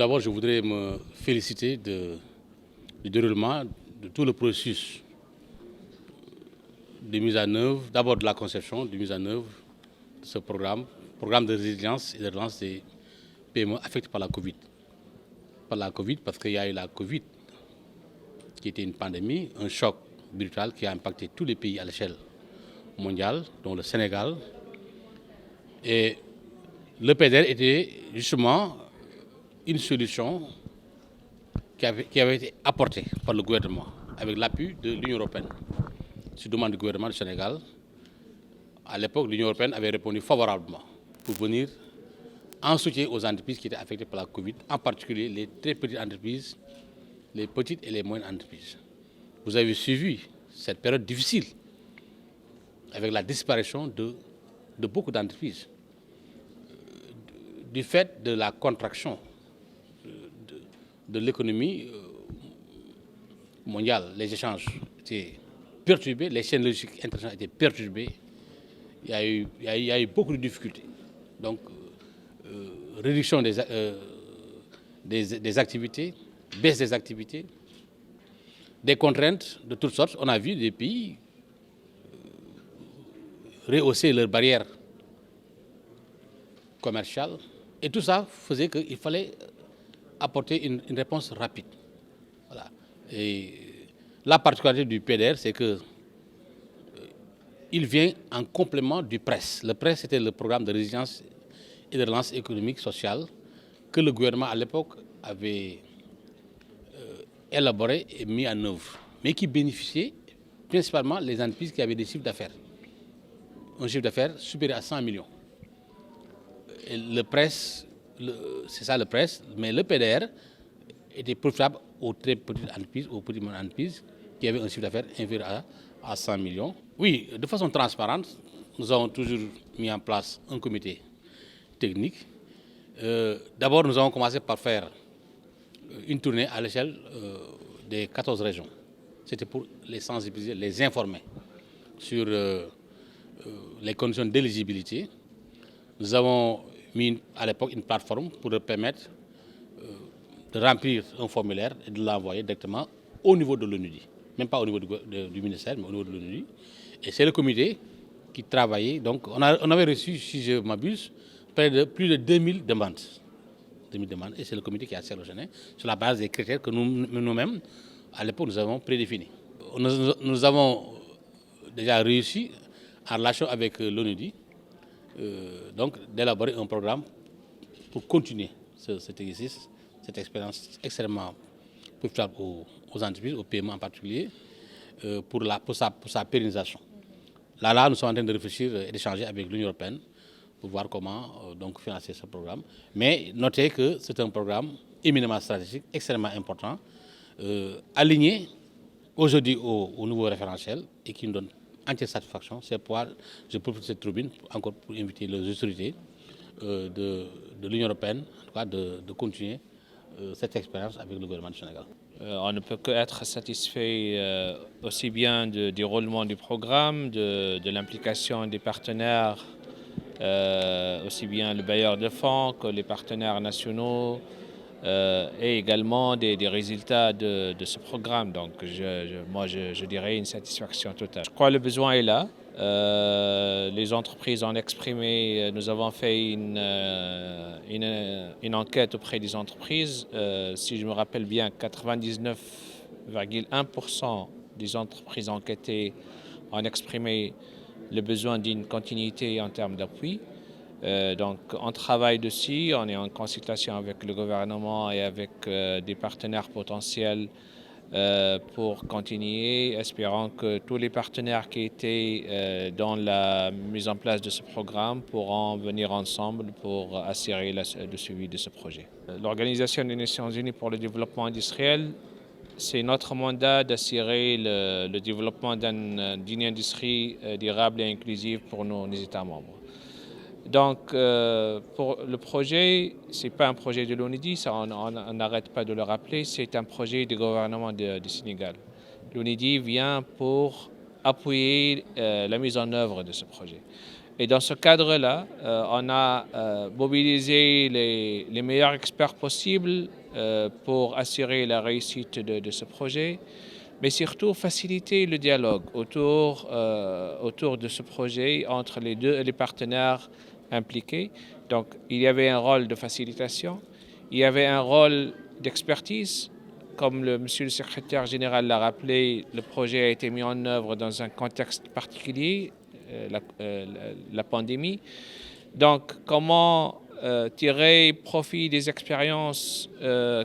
Tout d'abord, je voudrais me féliciter du déroulement de tout le processus de mise en œuvre, d'abord de la conception, de mise en œuvre de ce programme de résilience et de relance des PME affectés par la Covid. Par la Covid, parce qu'il y a eu la Covid, qui était une pandémie, un choc brutal qui a impacté tous les pays à l'échelle mondiale, dont le Sénégal. Et le PDR était justement une solution qui avait été apportée par le gouvernement avec l'appui de l'Union européenne. Sur demande du gouvernement du Sénégal, à l'époque, l'Union européenne avait répondu favorablement pour venir en soutien aux entreprises qui étaient affectées par la Covid, en particulier les très petites entreprises, les petites et les moyennes entreprises. Vous avez suivi cette période difficile avec la disparition de beaucoup d'entreprises du fait de la contraction de l'économie mondiale. Les échanges étaient perturbés, les chaînes logistiques internationales étaient perturbées. Il y a eu beaucoup de difficultés. Donc, réduction des activités, baisse des activités, des contraintes de toutes sortes. On a vu des pays rehausser leurs barrières commerciales. Et tout ça faisait qu'il fallait apporter une réponse rapide. Voilà. Et la particularité du PDR, c'est qu'il vient en complément du PRES. Le PRES, c'était le programme de résilience et de relance économique, sociale, que le gouvernement à l'époque avait élaboré et mis en œuvre, mais qui bénéficiait principalement les entreprises qui avaient des chiffres d'affaires. Un chiffre d'affaires supérieur à 100 millions. Et le PRES, c'est ça le PRES, mais le PDR était profitable aux très petites entreprises, aux petites entreprises qui avaient un chiffre d'affaires inférieur à 100 millions. Oui, de façon transparente, nous avons toujours mis en place un comité technique. D'abord, nous avons commencé par faire une tournée à l'échelle des 14 régions. C'était pour les sensibiliser, les informer sur les conditions d'éligibilité. Nous avons mis à l'époque une plateforme pour leur permettre de remplir un formulaire et de l'envoyer directement au niveau de l'ONUDI. Même pas au niveau du ministère, mais au niveau de l'ONUDI. Et c'est le comité qui travaillait. Donc on avait reçu, si je m'abuse, plus de 2000 demandes. 2000 demandes. Et c'est le comité qui a sélectionné sur la base des critères que nous-mêmes, à l'époque, nous avons prédéfinis. Nous avons déjà réussi, en relation avec l'ONUDI, donc d'élaborer un programme pour continuer cet exercice, cette expérience extrêmement profitable aux entreprises, aux PME en particulier, pour sa pérennisation. Là, nous sommes en train de réfléchir et d'échanger avec l'Union européenne pour voir comment donc financer ce programme. Mais notez que c'est un programme éminemment stratégique, extrêmement important, aligné aujourd'hui au nouveau référentiel et qui nous donne entière satisfaction. C'est pourquoi je profite de cette tribune encore pour inviter les autorités de l'Union européenne en tout cas, de continuer cette expérience avec le gouvernement du Sénégal. On ne peut qu'être satisfait aussi bien du déroulement du programme, de l'implication des partenaires, aussi bien le bailleur de fonds que les partenaires nationaux, et également des résultats de ce programme. Donc moi je dirais une satisfaction totale. Je crois que le besoin est là. Les entreprises ont exprimé, nous avons fait une enquête auprès des entreprises. Si je me rappelle bien, 99,1% des entreprises enquêtées ont exprimé le besoin d'une continuité en termes d'appui. Donc on travaille dessus, on est en consultation avec le gouvernement et avec des partenaires potentiels pour continuer, espérant que tous les partenaires qui étaient dans la mise en place de ce programme pourront venir ensemble pour assurer le suivi de ce projet. L'Organisation des Nations Unies pour le développement industriel, c'est notre mandat d'assurer le développement d'une industrie durable et inclusive pour nos États membres. Donc, pour le projet, ce n'est pas un projet de l'ONUDI, on n'arrête pas de le rappeler, c'est un projet du gouvernement du Sénégal. L'ONUDI vient pour appuyer la mise en œuvre de ce projet. Et dans ce cadre-là, on a mobilisé les meilleurs experts possibles pour assurer la réussite de ce projet, mais surtout faciliter le dialogue autour de ce projet entre les partenaires impliqués. Donc, il y avait un rôle de facilitation, il y avait un rôle d'expertise. Comme monsieur le secrétaire général l'a rappelé, le projet a été mis en œuvre dans un contexte particulier, la pandémie. Donc, comment tirer profit des expériences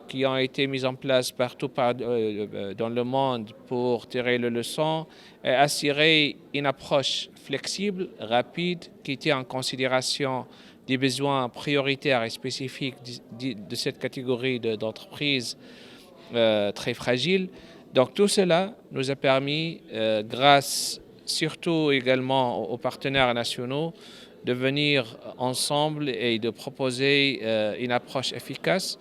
qui ont été mises en place partout dans le monde pour tirer les leçons et assurer une approche flexible, rapide, qui tient en considération des besoins prioritaires et spécifiques de cette catégorie d'entreprises très fragiles. Donc tout cela nous a permis, grâce surtout également aux partenaires nationaux, de venir ensemble et de proposer une approche efficace.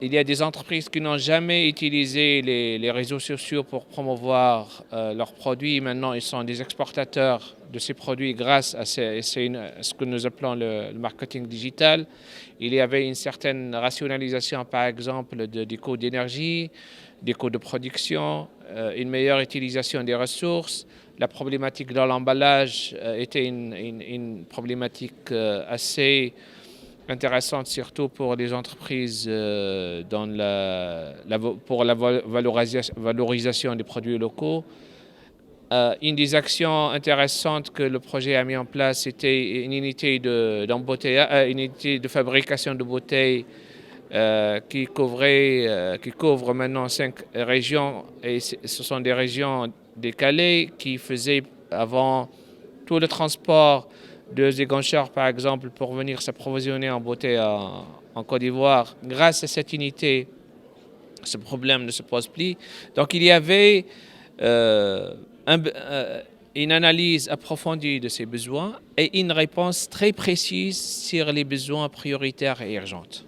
Il y a des entreprises qui n'ont jamais utilisé les réseaux sociaux pour promouvoir leurs produits. Maintenant, ils sont des exportateurs de ces produits grâce à ce que nous appelons le marketing digital. Il y avait une certaine rationalisation, par exemple, des coûts d'énergie, des coûts de production, une meilleure utilisation des ressources. La problématique de l'emballage était une problématique assez intéressante, surtout pour les entreprises pour la valorisation des produits locaux. Une des actions intéressantes que le projet a mis en place, c'était une unité une unité de fabrication de bouteilles qui couvre maintenant 5 régions, et ce sont des régions décalées qui faisaient avant tout le transport de Ziguinchor, par exemple, pour venir s'approvisionner en bouteilles en Côte d'Ivoire. Grâce à cette unité, ce problème ne se pose plus. Donc il y avait une analyse approfondie de ces besoins et une réponse très précise sur les besoins prioritaires et urgents.